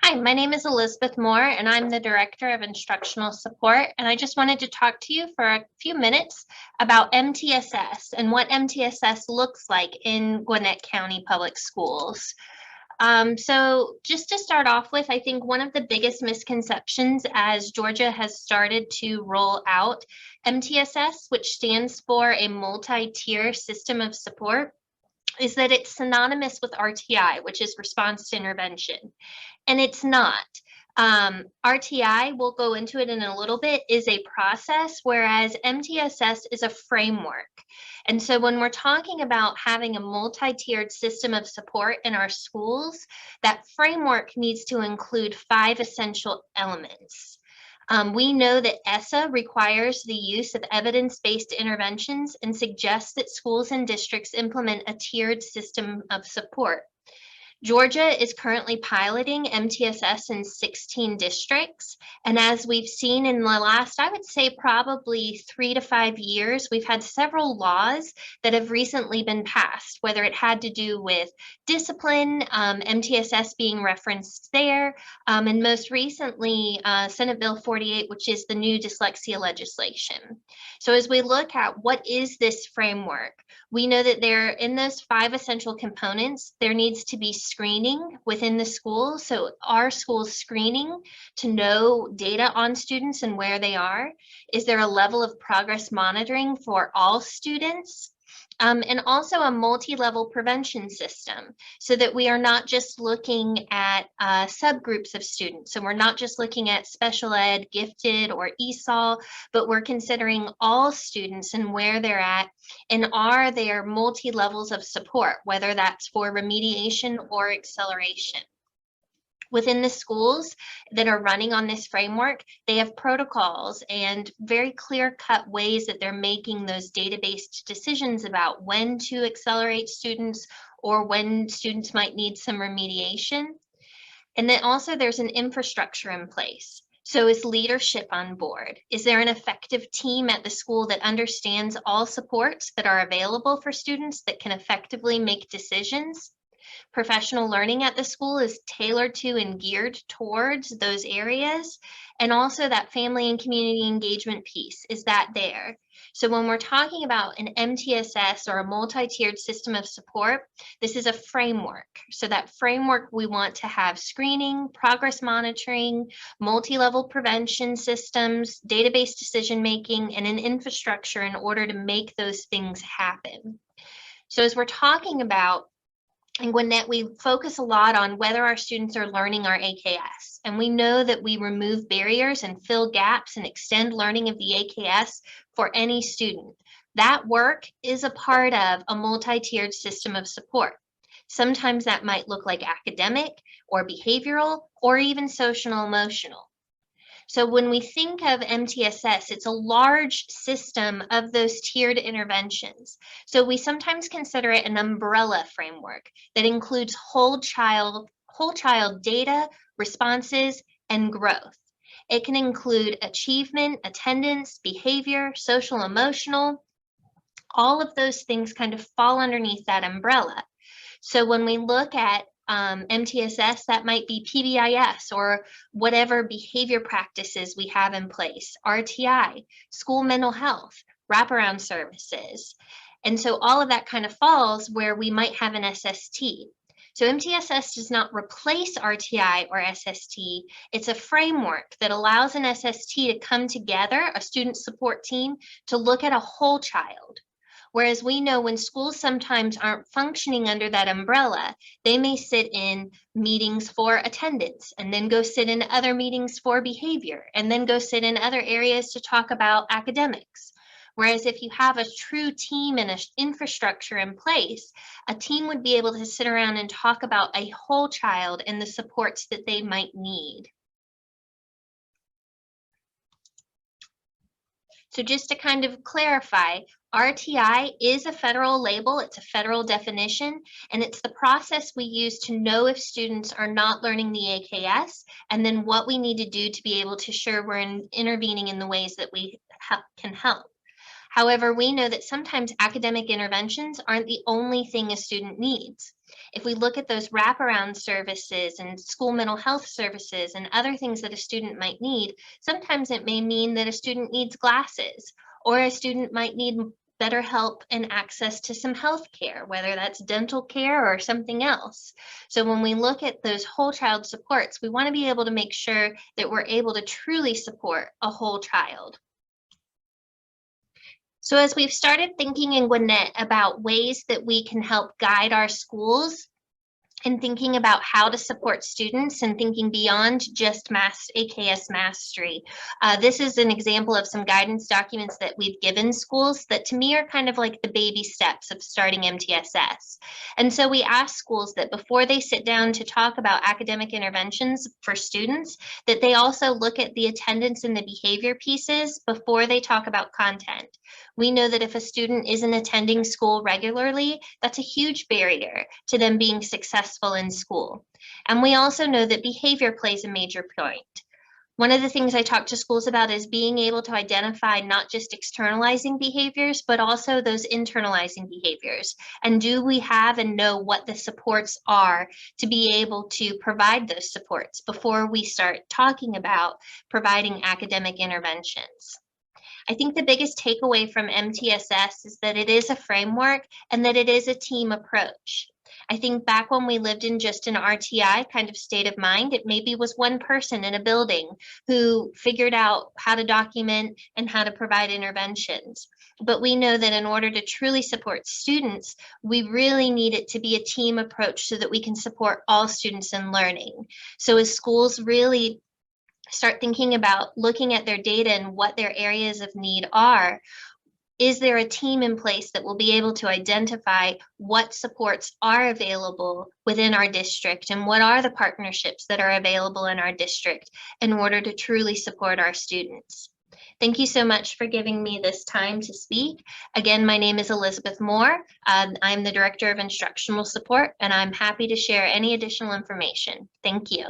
Hi, my name is Elizabeth Moore, and I'm the Director of Instructional Support. And I just wanted to talk to you for a few minutes about MTSS and what MTSS looks like in Gwinnett County Public Schools. So just to start off with, I think one of the biggest misconceptions as Georgia has started to roll out MTSS, which stands for a multi-tier system of support, is that it's synonymous with RTI, which is response to intervention. And it's not. RTI, we'll go into it in a little bit, is a process, whereas MTSS is a framework. And so when we're talking about having a multi-tiered system of support in our schools, that framework needs to include 5 essential elements. We know that ESSA requires the use of evidence-based interventions and suggests that schools and districts implement a tiered system of support. Georgia is currently piloting MTSS in 16 districts. And as we've seen in the last, I would say probably 3 to 5 years, we've had several laws that have recently been passed, whether it had to do with discipline, MTSS being referenced there, and most recently, Senate Bill 48, which is the new dyslexia legislation. So as we look at what is this framework, we know that there, in those 5 essential components, there needs to be screening within the school. So are schools screening to know data on students and where they are? Is there a level of progress monitoring for all students? And also a multi-level prevention system so that we are not just looking at subgroups of students. So we're not just looking at special ed, gifted, or ESOL, but we're considering all students and where they're at, and are there multi-levels of support, whether that's for remediation or acceleration. Within the schools that are running on this framework, they have protocols and very clear-cut ways that they're making those data-based decisions about when to accelerate students or when students might need some remediation. And then also there's an infrastructure in place. So is leadership on board? Is there an effective team at the school that understands all supports that are available for students that can effectively make decisions? Professional learning at the school is tailored to and geared towards those areas. And also that family and community engagement piece, is that there? So when we're talking about an MTSS or a multi-tiered system of support, this is a framework. So that framework, we want to have screening, progress monitoring, multi-level prevention systems, database decision-making, and an infrastructure in order to make those things happen. So as we're talking about in Gwinnett, we focus a lot on whether our students are learning our AKS. And we know that we remove barriers and fill gaps and extend learning of the AKS for any student. That work is a part of a multi-tiered system of support. Sometimes that might look like academic or behavioral or even social emotional. So when we think of MTSS, it's a large system of those tiered interventions. So we sometimes consider it an umbrella framework that includes whole child data, responses, and growth. It can include achievement, attendance, behavior, social, emotional. All of those things kind of fall underneath that umbrella. So when we look at MTSS, that might be PBIS or whatever behavior practices we have in place, RTI, school mental health, wraparound services. And so all of that kind of falls where we might have an SST. So MTSS does not replace RTI or SST. It's a framework that allows an SST to come together, a student support team, to look at a whole child. Whereas we know when schools sometimes aren't functioning under that umbrella, they may sit in meetings for attendance and then go sit in other meetings for behavior and then go sit in other areas to talk about academics. Whereas if you have a true team and an infrastructure in place, a team would be able to sit around and talk about a whole child and the supports that they might need. So just to kind of clarify, RTI is a federal label, it's a federal definition, and it's the process we use to know if students are not learning the AKS, and then what we need to do to be able to ensure we're intervening in the ways that we can help. However, we know that sometimes academic interventions aren't the only thing a student needs. If we look at those wraparound services and school mental health services and other things that a student might need, sometimes it may mean that a student needs glasses, or a student might need better help and access to some health care, whether that's dental care or something else. So when we look at those whole child supports, we want to be able to make sure that we're able to truly support a whole child. So as we've started thinking in Gwinnett about ways that we can help guide our schools and thinking about how to support students and thinking beyond just AKS mastery. This is an example of some guidance documents that we've given schools that to me are kind of like the baby steps of starting MTSS. And so we ask schools that before they sit down to talk about academic interventions for students, that they also look at the attendance and the behavior pieces before they talk about content. We know that if a student isn't attending school regularly, that's a huge barrier to them being successful in school. And we also know that behavior plays a major point. One of the things I talk to schools about is being able to identify not just externalizing behaviors, but also those internalizing behaviors. And do we have and know what the supports are to be able to provide those supports before we start talking about providing academic interventions? I think the biggest takeaway from MTSS is that it is a framework and that it is a team approach. I think back when we lived in just an RTI kind of state of mind, it maybe was one person in a building who figured out how to document and how to provide interventions. But we know that in order to truly support students, we really need it to be a team approach so that we can support all students in learning. So as schools really start thinking about looking at their data and what their areas of need are, is there a team in place that will be able to identify what supports are available within our district and what are the partnerships that are available in our district in order to truly support our students? Thank you so much for giving me this time to speak. Again, my name is Elizabeth Moore. I'm the Director of Instructional Support, and I'm happy to share any additional information. Thank you.